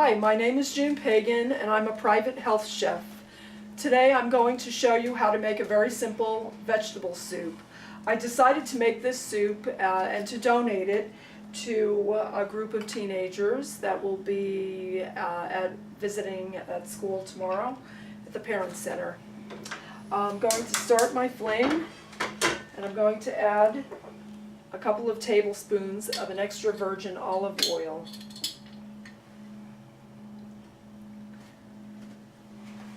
Hi, my name is June Pagan and I'm a private health chef. Today I'm going to show you how to make a very simple vegetable soup. I decided to make this soup and to donate it to a group of teenagers that will be visiting at school tomorrow at the Parent Center. I'm going to start my flame and I'm going to add a couple of tablespoons of an extra virgin olive oil.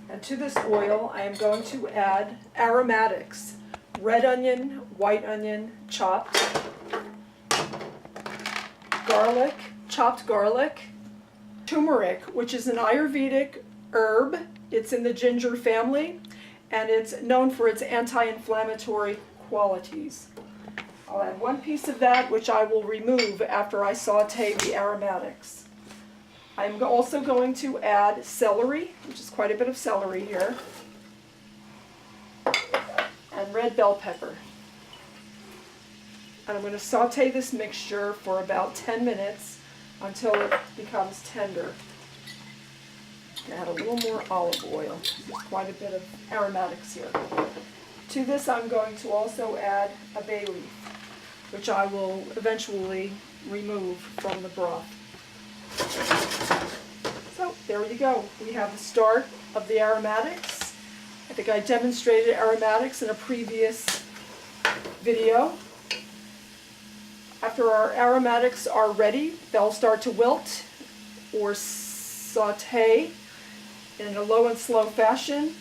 And to this oil, I am going to add aromatics, red onion, white onion, chopped, garlic, chopped garlic, tumeric, which is an Ayurvedic herb. It's in the ginger family, and it's known for its anti-inflammatory qualities. I'll add one piece of that, which I will remove after I saute the aromatics. I'm also going to add celery, which is quite a bit of celery here, and red bell pepper. And I'm going to saute this mixture for about 10 minutes until it becomes tender. Add a little more olive oil. There's quite a bit of aromatics here. To this I'm going to also add a bay leaf, which I will eventually remove from the broth. So there you go. We have the start of the aromatics. I think I demonstrated aromatics in a previous video. After our aromatics are ready, they'll start to wilt or saute in a low and slow fashion.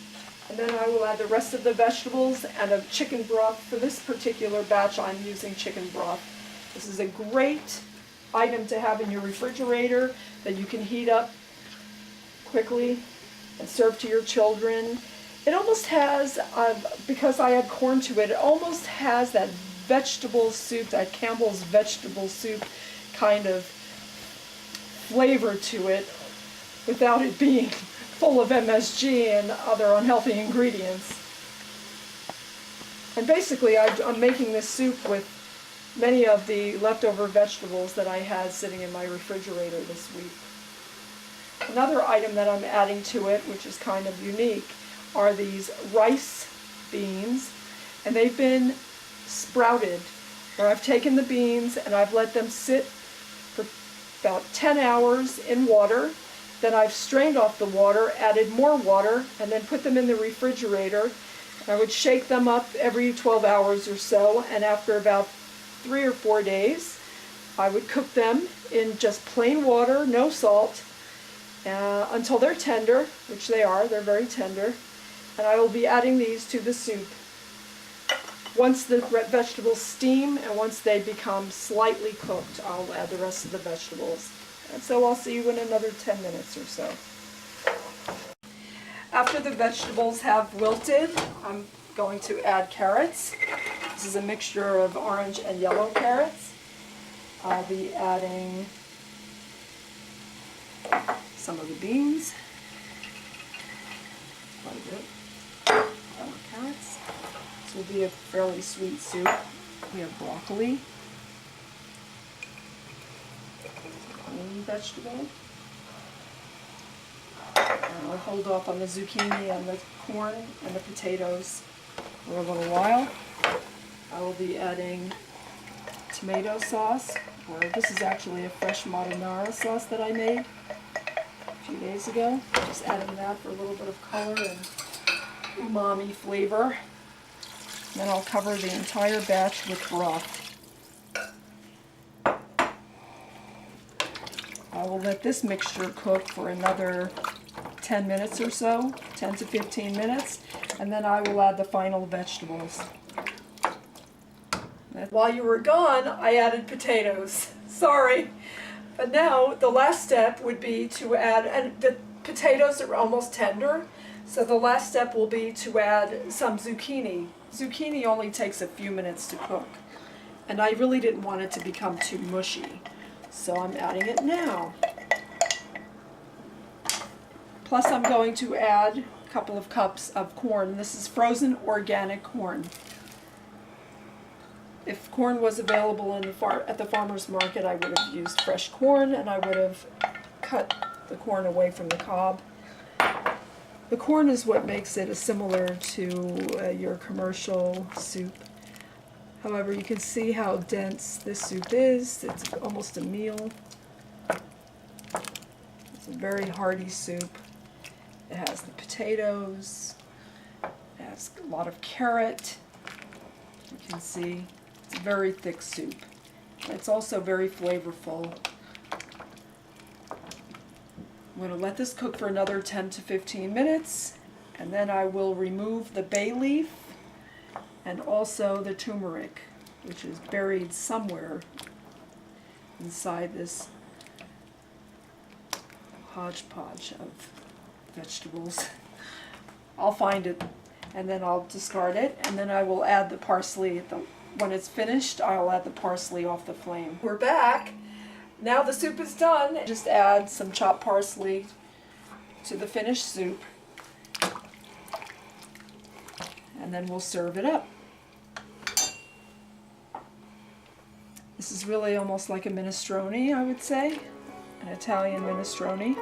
And then I will add the rest of the vegetables and a chicken broth. For this particular batch, I'm using chicken broth. This is a great item to have in your refrigerator that you can heat up quickly and serve to your children. It almost has, because I add corn to it, it almost has that vegetable soup, that Campbell's vegetable soup kind of flavor to it without it being full of MSG and other unhealthy ingredients. And basically I'm making this soup with many of the leftover vegetables that I had sitting in my refrigerator this week. Another item that I'm adding to it, which is kind of unique, are these rice beans, and they've been sprouted, where I've taken the beans and I've let them sit for about 10 hours in water. Then I've strained off the water, added more water, and then put them in the refrigerator. I would shake them up every 12 hours or so, and after about 3 or 4 days, I would cook them in just plain water, no salt, until they're tender, which they are. They're very tender. And I will be adding these to the soup. Once the vegetables steam and once they become slightly cooked, I'll add the rest of the vegetables. And so I'll see you in another 10 minutes or so. After the vegetables have wilted, I'm going to add carrots. This is a mixture of orange and yellow carrots. I'll be adding some of the beans, quite a bit, carrots. This will be a fairly sweet soup. We have broccoli, green vegetable. And I'll hold off on the zucchini and the corn and the potatoes for a little while. I will be adding tomato sauce, or this is actually a fresh marinara sauce that I made a few days ago. Just adding that for a little bit of color and umami flavor. And then I'll cover the entire batch with broth. I will let this mixture cook for another 10 minutes or so, 10 to 15 minutes, and then I will add the final vegetables. While you were gone, I added potatoes. Sorry. But now the last step would be to add, and the potatoes are almost tender, so the last step will be to add some zucchini. Zucchini only takes a few minutes to cook, and I really didn't want it to become too mushy, so I'm adding it now. Plus I'm going to add a couple of cups of corn. This is frozen organic corn. If corn was available in at the farmer's market, I would have used fresh corn, and I would have cut the corn away from the cob. The corn is what makes it similar to your commercial soup. However, you can see how dense this soup is. It's almost a meal. It's a very hearty soup. It has the potatoes. It has a lot of carrot. You can see it's a very thick soup. It's also very flavorful. I'm going to let this cook for another 10 to 15 minutes, and then I will remove the bay leaf and also the turmeric, which is buried somewhere inside this hodgepodge of vegetables. I'll find it, and then I'll discard it, and then I will add the parsley. When it's finished, I'll add the parsley off the flame. We're back. Now the soup is done. Just add some chopped parsley to the finished soup, and then we'll serve it up. This is really almost like a minestrone, I would say, an Italian minestrone.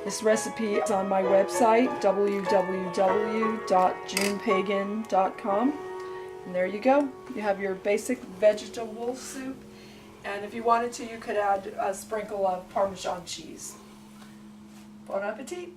This recipe is on my website, www.junepagan.com. And there you go. You have your basic vegetable soup. And if you wanted to, you could add a sprinkle of Parmesan cheese. Bon appetit!